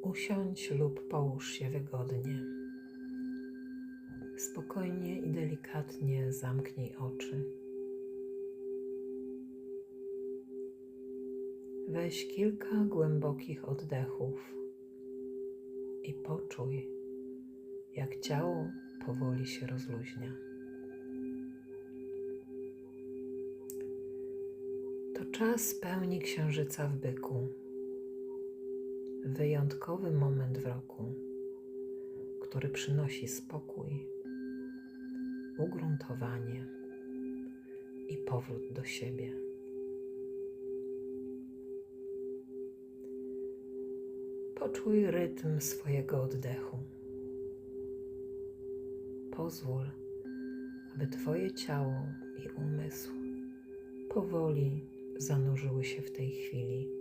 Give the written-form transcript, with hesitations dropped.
Usiądź lub połóż się wygodnie. Spokojnie i delikatnie zamknij oczy. Weź kilka głębokich oddechów i poczuj, jak ciało powoli się rozluźnia. To czas pełni księżyca w byku. Wyjątkowy moment w roku, który przynosi spokój, ugruntowanie i powrót do siebie. Poczuj rytm swojego oddechu. Pozwól, aby Twoje ciało i umysł powoli zanurzyły się w tej chwili